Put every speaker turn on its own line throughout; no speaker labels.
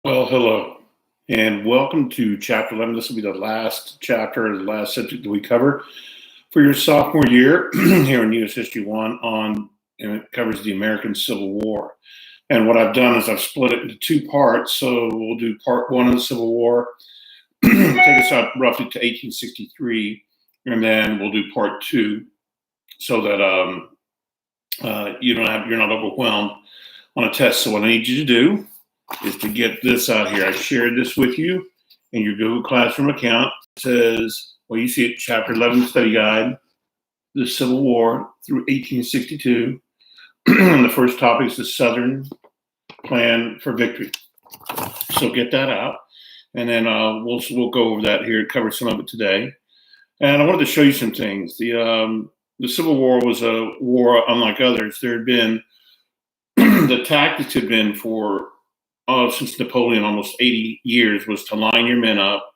Well, hello, and welcome to Chapter 11. This will be the last chapter, the last subject that we cover for your sophomore year here in U.S. History 1 and it covers the American Civil War. And what I've done is I've split it into two parts. So we'll do part one of the Civil War, take us up roughly to 1863, and then we'll do part two so that you're not overwhelmed on a test. So what I need you to do is to get this out here. I shared this with you in your Google Classroom account. It says, well, you see it, Chapter 11 Study Guide, the Civil War through 1862. The first topic is the Southern Plan for Victory. So get that out, and then we'll go over that here. Cover some of it today. And I wanted to show you some things. The Civil War was a war unlike others. There had been the tactics had been for since Napoleon, almost 80 years, was to line your men up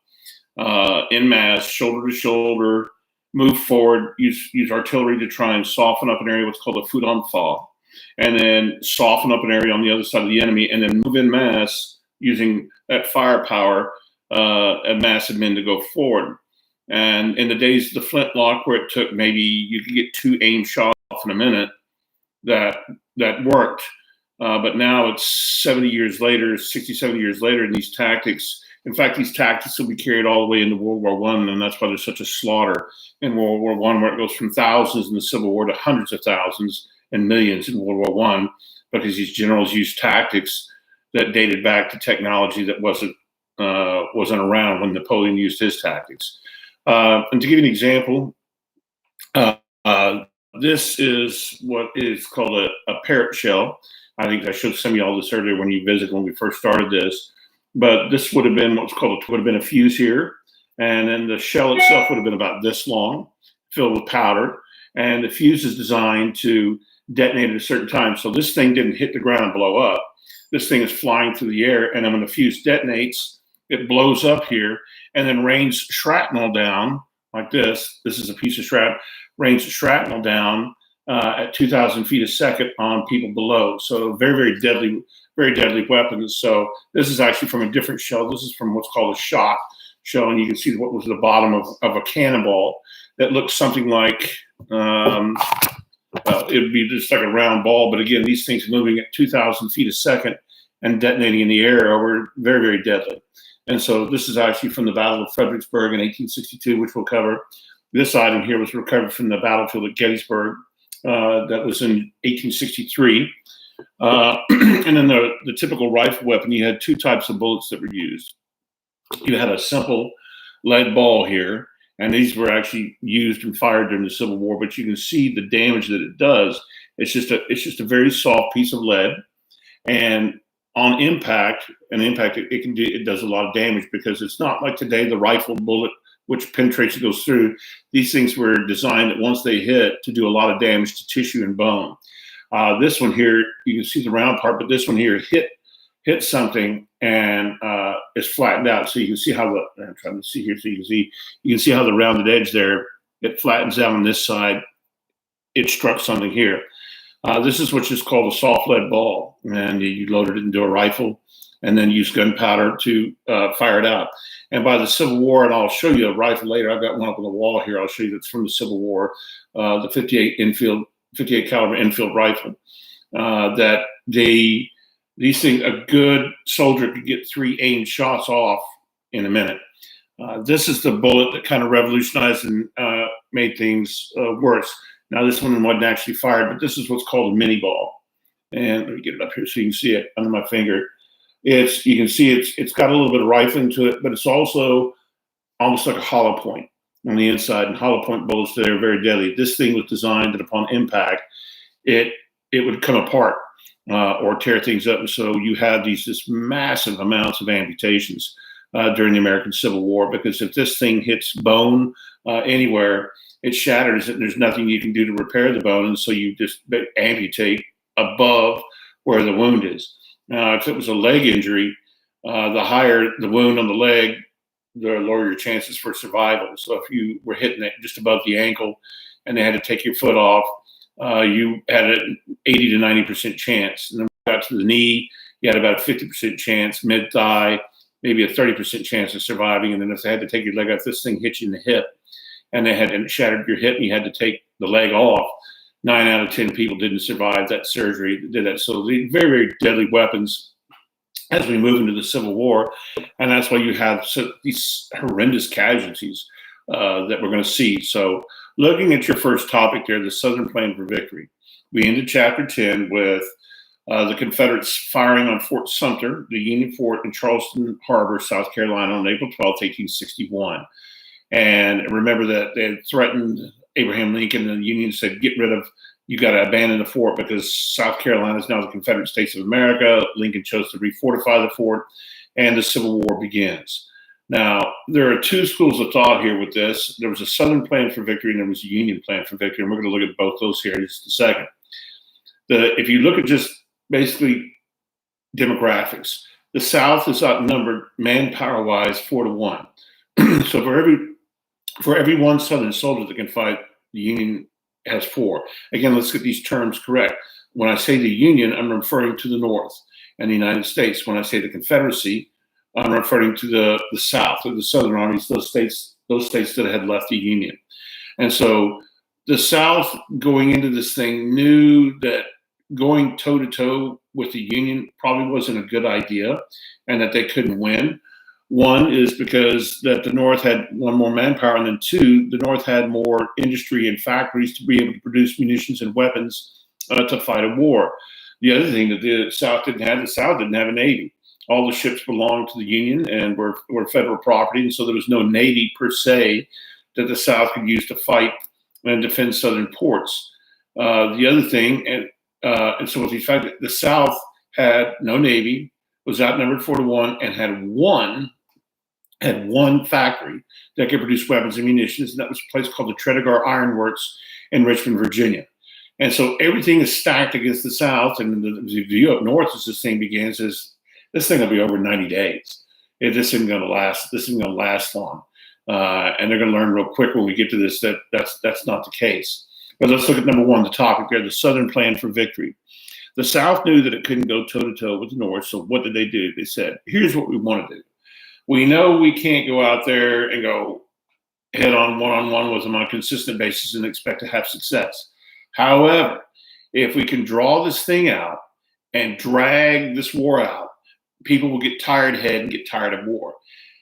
en masse, shoulder to shoulder, move forward, use artillery to try and soften up an area, what's called a feu d'enfant, and then soften up an area on the other side of the enemy, and then move en masse using that firepower, a mass of men to go forward. And in the days of the flintlock, where it took maybe you could get 2 aim shots off in a minute, that worked. But now it's 70 years later, 60, 70 years later, and these tactics, in fact, these tactics will be carried all the way into World War I, and that's why there's such a slaughter in World War I, where it goes from thousands in the Civil War to hundreds of thousands and millions in World War I, because these generals used tactics that dated back to technology that wasn't around when Napoleon used his tactics. And to give you an example, this is what is called a parrot shell. I think I showed some of y'all this earlier when we first started this. But this would have been a fuse here. And then the shell itself would have been about this long, filled with powder. And the fuse is designed to detonate at a certain time. So this thing didn't hit the ground and blow up. This thing is flying through the air. And then when the fuse detonates, it blows up here and then rains shrapnel down like this. This is a piece of shrapnel, rains shrapnel down at 2,000 feet a second on people below. So very deadly weapons. So this is actually from a different shell. This is from what's called a shot shell, and you can see what was the bottom of a cannonball that looks something like, it would be just like a round ball. But again, these things moving at 2,000 feet a second and detonating in the air were very deadly. And so this is actually from the Battle of Fredericksburg in 1862, which we'll cover. This item here was recovered from the battlefield at Gettysburg. That was in 1863. And then the typical rifle weapon, you had 2 types of bullets that were used. You had a simple lead ball here, and these were actually used and fired during the Civil War, but you can see the damage that it does. It's just a very soft piece of lead, and on impact, it does a lot of damage, because it's not like today, the rifle bullet, which penetrates and goes through. These things were designed that once they hit, to do a lot of damage to tissue and bone. This one here, you can see the round part, but this one here hit something and is flattened out. So you can see how I'm trying to see here, so you can see how the rounded edge there, it flattens out on this side. It struck something here. This is what's just called a soft lead ball, and you loaded it into a rifle and then use gunpowder to fire it out. And by the Civil War, and I'll show you a rifle later. I've got one up on the wall here. I'll show you that's from the Civil War, the 58 caliber Enfield rifle. That these things, a good soldier could get 3 aimed shots off in a minute. This is the bullet that kind of revolutionized and made things worse. Now this one wasn't actually fired, but this is what's called a mini ball. And let me get it up here so you can see it under my finger. You can see it's got a little bit of rifling to it, but it's also almost like a hollow point on the inside. And hollow point bullets, they're very deadly. This thing was designed that upon impact, it would come apart or tear things up. And so you had this massive amounts of amputations during the American Civil War, because if this thing hits bone anywhere, it shatters it, and there's nothing you can do to repair the bone. And so you just amputate above where the wound is. Now, if it was a leg injury, the higher the wound on the leg, the lower your chances for survival. So if you were hitting it just above the ankle and they had to take your foot off, you had an 80 to 90% chance. And then we got to the knee, you had about a 50% chance, mid-thigh, maybe a 30% chance of surviving. And then if they had to take your leg off, this thing hit you in the hip, and they had shattered your hip, and you had to take the leg off. 9 out of 10 people didn't survive that surgery that did that. So the very, very deadly weapons as we move into the Civil War, and that's why you have these horrendous casualties that we're going to see. So looking at your first topic there, the Southern Plan for Victory, we ended chapter 10 with the Confederates firing on Fort Sumter, the Union fort in Charleston Harbor, South Carolina, on April 12th, 1861. And remember that they had threatened Abraham Lincoln, and the Union said, you got to abandon the fort because South Carolina is now the Confederate States of America. Lincoln chose to refortify the fort, and the Civil War begins. Now, there are two schools of thought here with this. There was a Southern Plan for Victory, and there was a Union Plan for Victory, and we're going to look at both those here in just a second. If you look at just basically demographics, the South is outnumbered manpower-wise 4-1. So for every one Southern soldier that can fight, the Union has 4. Again, let's get these terms correct. When I say the Union, I'm referring to the North and the United States. When I say the Confederacy, I'm referring to the South or the Southern armies, those states that had left the Union. And so the South, going into this thing, knew that going toe-to-toe with the Union probably wasn't a good idea and that they couldn't win. One is because that the North had one, more manpower, and then two, the North had more industry and factories to be able to produce munitions and weapons to fight a war. The other thing that the South didn't have a Navy. All the ships belonged to the Union and were federal property, and so there was no Navy per se that the South could use to fight and defend Southern ports. The other thing, and so with the fact that the South had no Navy, was outnumbered 4-1, and had one factory that could produce weapons and munitions, and that was a place called the Tredegar Iron Works in Richmond, Virginia. And so everything is stacked against the South, and the view up north as this thing begins is this thing will be over 90 days. This isn't going to last. This isn't going to last long, and they're going to learn real quick when we get to this that that's not the case. But let's look at number one, the topic there, the Southern Plan for Victory. The South knew that it couldn't go toe-to-toe with the North, so what did they do? They said, here's what we want to do. We know we can't go out there and go head-on, one-on-one with them on a consistent basis and expect to have success. However, if we can draw this thing out and drag this war out, people will get tired ahead and get tired of war.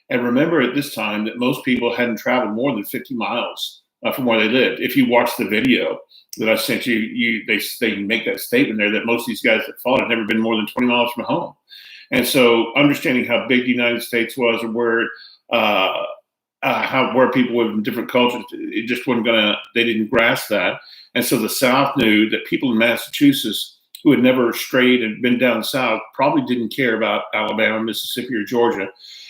And remember at this time that most people hadn't traveled more than 50 miles from where they lived. If you watch the video that I sent you, they make that statement there that most of these guys that fought had never been more than 20 miles from home. And so understanding how big the United States was, or where people live in different cultures, it just wasn't they didn't grasp that. And so the South knew that people in Massachusetts who had never strayed and been down south probably didn't care about Alabama, Mississippi, or Georgia.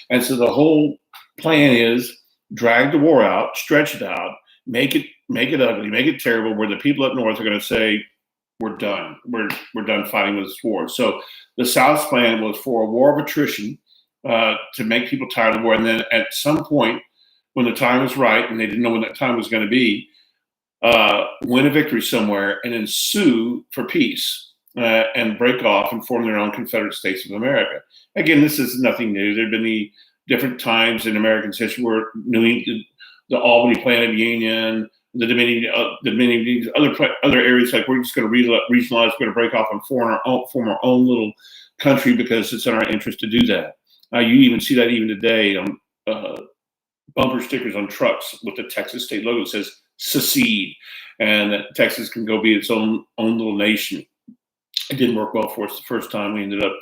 And so the whole plan is drag the war out, stretch it out, make it ugly, make it terrible, where the people up north are going to say, we're done. We're done fighting with this war. So the South's plan was for a war of attrition to make people tired of the war. And then at some point, when the time was right, and they didn't know when that time was going to be, win a victory somewhere and then sue for peace and break off and form their own Confederate States of America. Again, this is nothing new. There have been the different times in American history where the Albany Plan of Union, the Dominion, other areas, like we're just going to regionalize, we're going to break off and form our own little country because it's in our interest to do that. You even see that even today on bumper stickers on trucks with the Texas state logo. It says secede, and that Texas can go be its own little nation. It didn't work well for us the first time. We ended up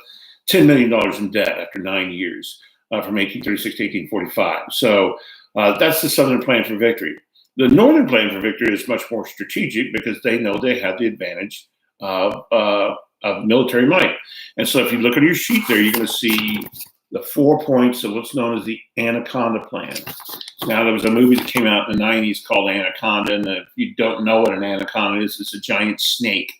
$10 million in debt after 9 years from 1836 to 1845. So that's the Southern Plan for Victory. The Northern Plan for Victory is much more strategic because they know they have the advantage of military might. And so if you look at your sheet there, you're going to see the 4 points of what's known as the Anaconda Plan. Now, there was a movie that came out in the 90s called Anaconda, and if you don't know what an anaconda is, it's a giant snake.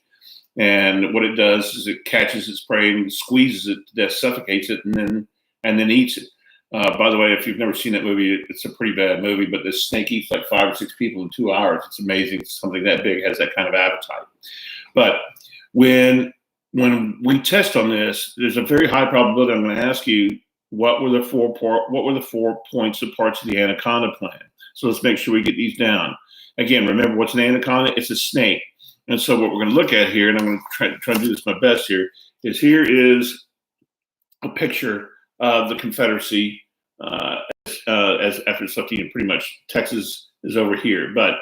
And what it does is it catches its prey and squeezes it to death, suffocates it, and then eats it. By the way, if you've never seen that movie, it's a pretty bad movie, but this snake eats like 5 or 6 people in 2 hours. It's amazing. Something that big has that kind of appetite. But when when we test on this, there's a very high probability I'm going to ask you what were the 4 points of parts of the Anaconda Plan. So let's make sure we get these down. Again, remember what's an anaconda? It's a snake. And so what we're going to look at here, and I'm going to try to do this my best here is a picture of the Confederacy as after it's left the Union. Pretty much Texas is over here. But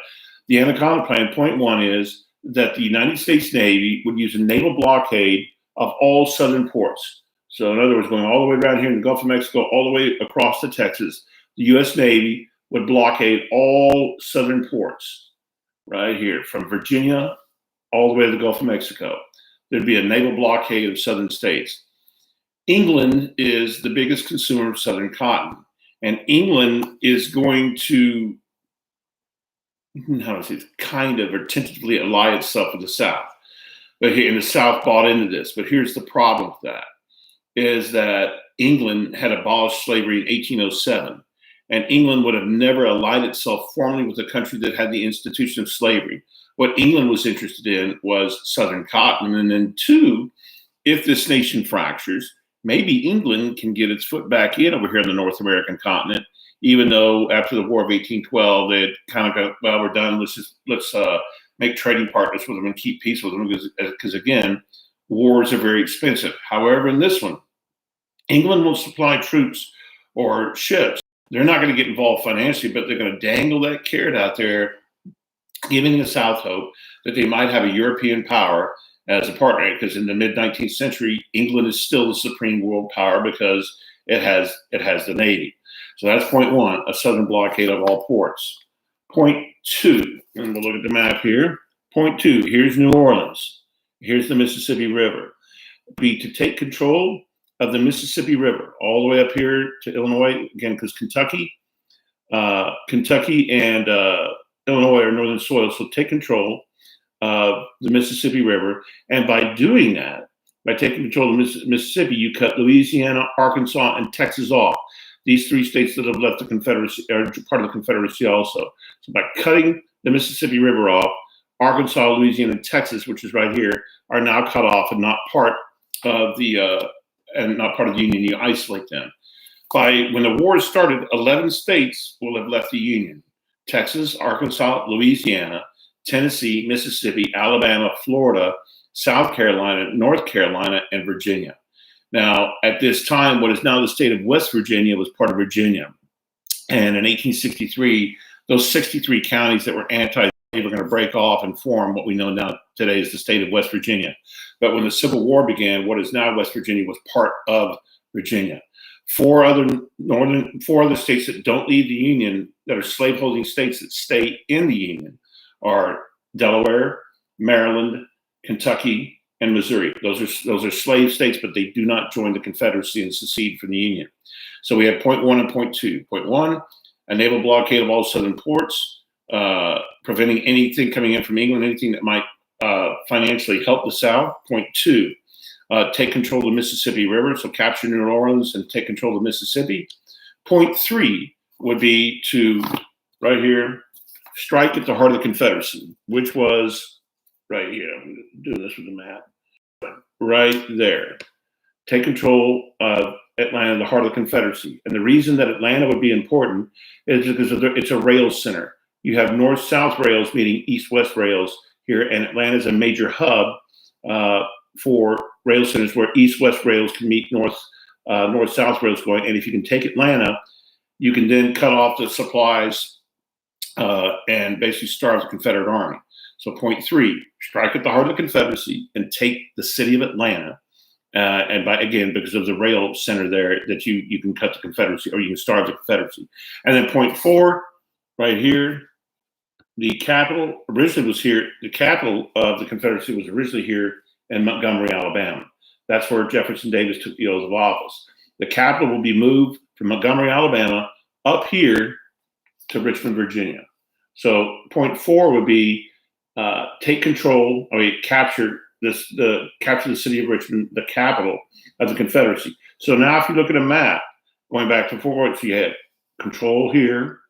the Anaconda Plan, point one is that the United States Navy would use a naval blockade of all southern ports. So in other words, going all the way around here in the Gulf of Mexico, all the way across to Texas, the U.S. Navy would blockade all southern ports right here from Virginia all the way to the Gulf of Mexico. There'd be a naval blockade of southern states. England is the biggest consumer of southern cotton, and England is going to, how do I say this, kind of or tentatively ally itself with the South. But here, and the South bought into this. But here's the problem with that, is that England had abolished slavery in 1807, and England would have never allied itself formally with a country that had the institution of slavery. What England was interested in was southern cotton. And then two, if this nation fractures, maybe England can get its foot back in over here in the North American continent, even though after the War of 1812, they had kind of got, well, we're done. Let's make trading partners with them and keep peace with them because again, wars are very expensive. However, in this one, England will supply troops or ships. They're not going to get involved financially, but they're going to dangle that carrot out there, giving the South hope that they might have a European power as a partner. Because in the mid-19th century, England is still the supreme world power because it has the Navy. So that's point one, a southern blockade of all ports. Point two, and we'll look at the map here. Point two, here's New Orleans. Here's the Mississippi River. Be to take control of the Mississippi River all the way up here to Illinois, again, because Kentucky and Illinois are northern soil, so take control of the Mississippi River. And by doing that, by taking control of Mississippi, you cut Louisiana, Arkansas, and Texas off. These three states that have left the Confederacy are part of the Confederacy also. So by cutting the Mississippi River off, Arkansas, Louisiana, and Texas, which is right here, are now cut off and not part of the Union. You isolate them. When the war started, 11 states will have left the Union: Texas, Arkansas, Louisiana, Tennessee, Mississippi, Alabama, Florida, South Carolina, North Carolina, and Virginia. Now, at this time, what is now the state of West Virginia was part of Virginia. And in 1863, those 63 counties that were anti-slavery were going to break off and form what we know now today as the state of West Virginia. But when the Civil War began, what is now West Virginia was part of Virginia. Four other states that don't leave the Union, that are slaveholding states that stay in the Union, are Delaware, Maryland, Kentucky, and Missouri. Those are slave states, but they do not join the Confederacy and secede from the Union. So we have point one and point two. Point one, a naval blockade of all southern ports, preventing anything coming in from England, anything that might financially help the South. Point two, take control of the Mississippi River, so capture New Orleans and take control of the Mississippi. Point three would be to, right here, strike at the heart of the Confederacy, which was right here. I'm doing this with the map. Right there. Take control of Atlanta, the heart of the Confederacy. And the reason that Atlanta would be important is because it's a rail center. You have north-south rails meeting east-west rails here, and Atlanta is a major hub for rail centers where east-west rails can meet north-south rails going. And if you can take Atlanta, you can then cut off the supplies and basically starve the Confederate Army. So point three, strike at the heart of the Confederacy and take the city of Atlanta. And because of the rail center there, that you can cut the Confederacy or you can starve the Confederacy. And then point four, right here, the capital originally was here. The capital of the Confederacy was originally here in Montgomery, Alabama. That's where Jefferson Davis took the oath of office. The capital will be moved from Montgomery, Alabama, up here to Richmond, Virginia. So point four would be take control, capture the city of Richmond, the capital of the Confederacy. So now if you look at a map, going back to forward, so you had control here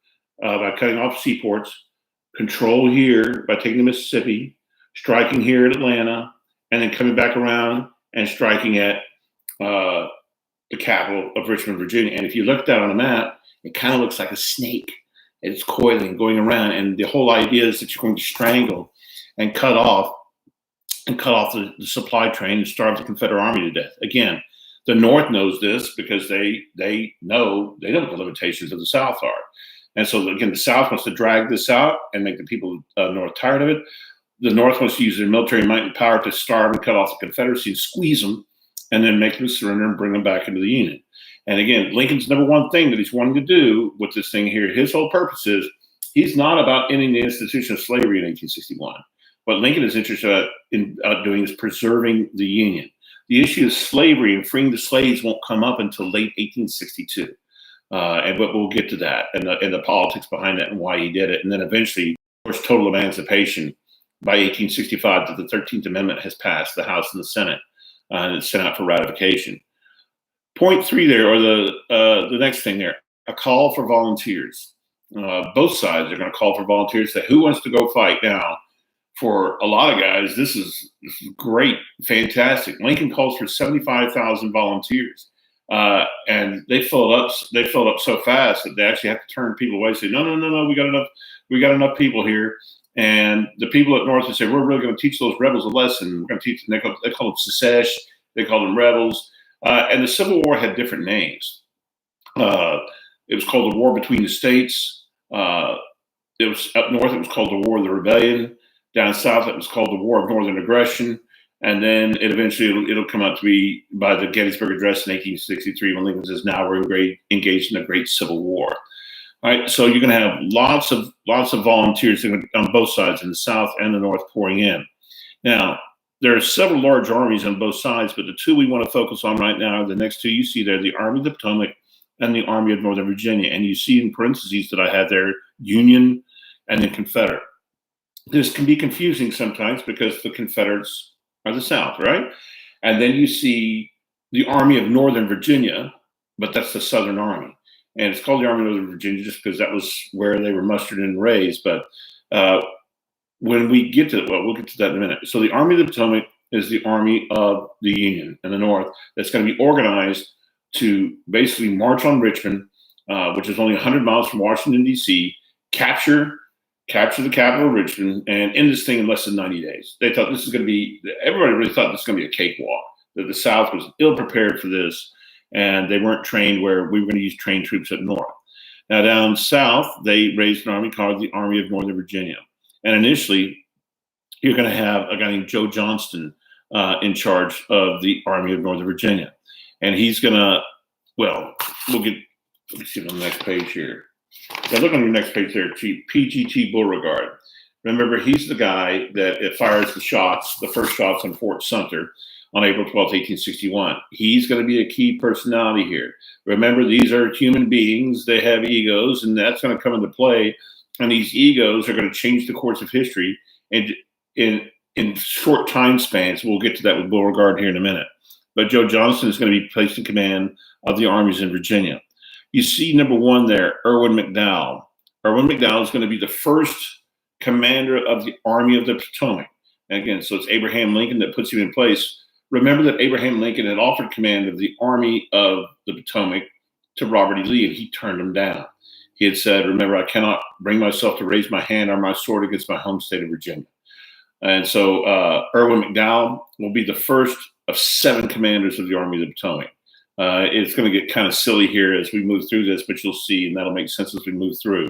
by cutting off seaports, control here by taking the Mississippi, striking here at Atlanta, and then coming back around and striking at the capital of Richmond, Virginia. And if you look down on the map, it kind of looks like a snake. It's coiling, going around. And the whole idea is that you're going to strangle and cut off the supply train and starve the Confederate Army to death. Again, the North knows this because they know what the limitations of the South are. And so, again, the South wants to drag this out and make the people North tired of it. The North wants to use their military might and power to starve and cut off the Confederacy and squeeze them and then make them surrender and bring them back into the Union. And again, Lincoln's number one thing that he's wanting to do with this thing here, his whole purpose is he's not about ending the institution of slavery in 1861. What Lincoln is interested in doing is preserving the Union. The issue of slavery and freeing the slaves won't come up until late 1862. But we'll get to that and the politics behind that and why he did it. And then eventually, of course, total emancipation by 1865 that the 13th Amendment has passed the House and the Senate, and it's sent out for ratification. Point 3 there, or the next thing there, a call for volunteers. Both sides are going to call for volunteers. Say, who wants to go fight? Now, for a lot of guys, this is great, fantastic. Lincoln calls for 75,000 volunteers. And they filled up so fast that they actually have to turn people away and say, no, we got enough people here. And the people at North would say, we're really going to teach those rebels a lesson. We're going to teach them, they call them secesh, they call them rebels. And the Civil War had different names. It was called the War Between the States. It was up north, it was called the War of the Rebellion. Down south, it was called the War of Northern Aggression. And then it'll come out to be by the Gettysburg Address in 1863 when Lincoln says, now we're engaged in a great Civil War. All right, so you're going to have lots of volunteers on both sides, in the South and the North, pouring in. Now, there are several large armies on both sides, but the two we want to focus on right now are the next two you see there, the Army of the Potomac and the Army of Northern Virginia. And you see in parentheses that I had there, Union and then Confederate. This can be confusing sometimes because the Confederates are the South, right? And then you see the Army of Northern Virginia, but that's the Southern Army. And it's called the Army of Northern Virginia just because that was where they were mustered and raised. But when we get to, we'll get to that in a minute. So the Army of the Potomac is the Army of the Union in the North that's going to be organized to basically march on Richmond, which is only 100 miles from Washington, D.C., capture the capital of Richmond, and end this thing in less than 90 days. They thought this is going to be, everybody really thought this was going to be a cakewalk, that the South was ill prepared for this, and they weren't trained where we were going to use trained troops up north. Now, down south, they raised an army called the Army of Northern Virginia. And initially, you're going to have a guy named Joe Johnston in charge of the Army of Northern Virginia. And he's going to, let me see on the next page here. Now look on your next page there, PGT Beauregard. Remember, he's the guy that fires the first shots on Fort Sumter on April 12, 1861. He's going to be a key personality here. Remember, these are human beings. They have egos, and that's going to come into play. And these egos are going to change the course of history and in short time spans. We'll get to that with Beauregard here in a minute. But Joe Johnston is going to be placed in command of the armies in Virginia. You see number 1 there, Irwin McDowell. Irwin McDowell is going to be the first commander of the Army of the Potomac. And again, so it's Abraham Lincoln that puts him in place. Remember that Abraham Lincoln had offered command of the Army of the Potomac to Robert E. Lee, and he turned him down. He had said, remember, I cannot bring myself to raise my hand or my sword against my home state of Virginia. And so Irwin McDowell will be the first of 7 commanders of the Army of the Potomac. It's going to get kind of silly here as we move through this, but you'll see, and that'll make sense as we move through.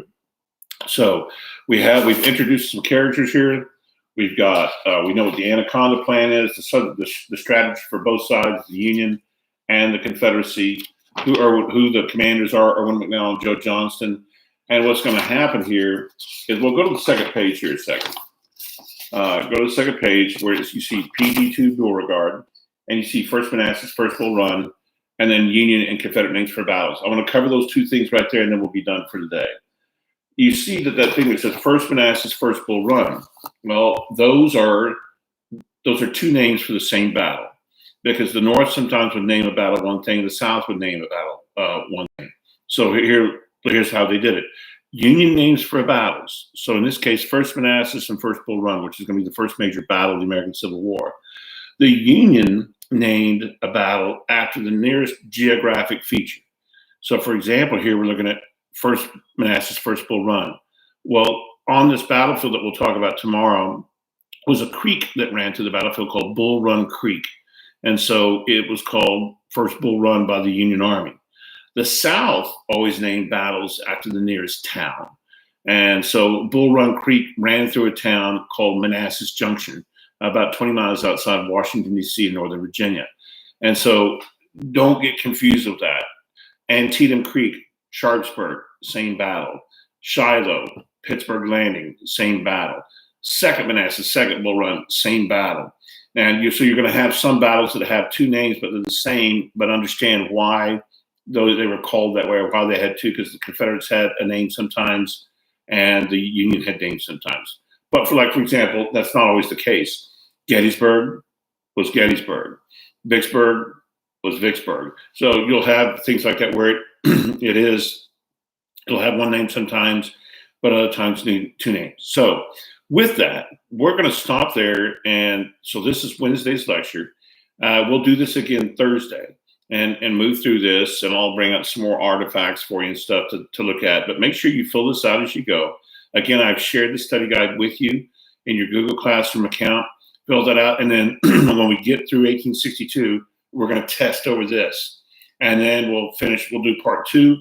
So we've introduced some characters here. We've got, we know what the Anaconda Plan is, the strategy for both sides, the Union and the Confederacy, who the commanders are, Irwin McDowell and Joe Johnston. And what's going to happen here is we'll go to the second page here a second. Go to the second page where you see PG2 Beauregard, and you see First Manassas, First Bull Run, and then Union and Confederate names for battles. I want to cover those 2 things right there, and then we'll be done for today. You see that thing that says First Manassas, First Bull Run. Well, those are 2 names for the same battle, because the North sometimes would name a battle one thing, the South would name a battle one thing. So here's how they did it. Union names for battles. So in this case, First Manassas and First Bull Run, which is going to be the first major battle of the American Civil War. The Union named a battle after the nearest geographic feature. So, for example, here we're looking at First Manassas First Bull Run. Well, on this battlefield that we'll talk about tomorrow was a creek that ran to the battlefield called Bull Run Creek. And so it was called First Bull Run by the Union Army. The South always named battles after the nearest town. And so Bull Run Creek ran through a town called Manassas Junction, about 20 miles outside Washington, D.C. in Northern Virginia. And so don't get confused with that. Antietam Creek, Sharpsburg, same battle. Shiloh, Pittsburgh Landing, same battle. Second Manassas, Second Bull Run, same battle. And so you're going to have some battles that have two names, but they're the same, but understand why though they were called that way or why they had two, because the Confederates had a name sometimes and the Union had names sometimes. But for example, that's not always the case. Gettysburg was Gettysburg. Vicksburg was Vicksburg. So you'll have things like that where it'll have one name sometimes, but other times need two names. So with that, we're going to stop there. And so this is Wednesday's lecture. We'll do this again Thursday and move through this, and I'll bring up some more artifacts for you and stuff to look at. But make sure you fill this out as you go. Again, I've shared the study guide with you in your Google Classroom account. Fill that out. And then when we get through 1862, we're going to test over this. And then we'll do part 2,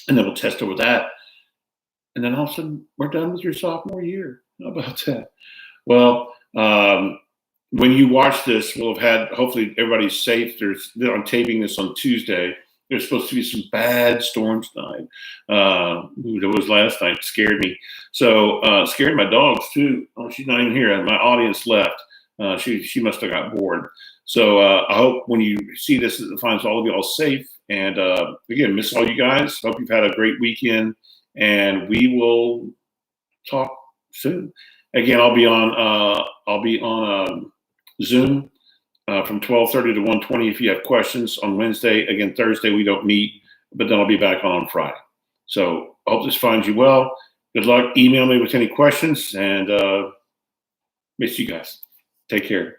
and then we'll test over that. And then all of a sudden, we're done with your sophomore year. How about that? Well, when you watch this, we'll have had, hopefully everybody's safe. I'm taping this on Tuesday. There's supposed to be some bad storms tonight. It was last night. It scared me. So scared my dogs too. Oh, she's not even here. My audience left. She must have got bored. So I hope when you see this, it finds all of you all safe. And again, miss all you guys. Hope you've had a great weekend. And we will talk soon. Again, I'll be on Zoom from 12:30 to 1:20 if you have questions on Wednesday. Again, Thursday we don't meet, but then I'll be back on Friday. So I hope this finds you well. Good luck. Email me with any questions, and miss you guys. Take care.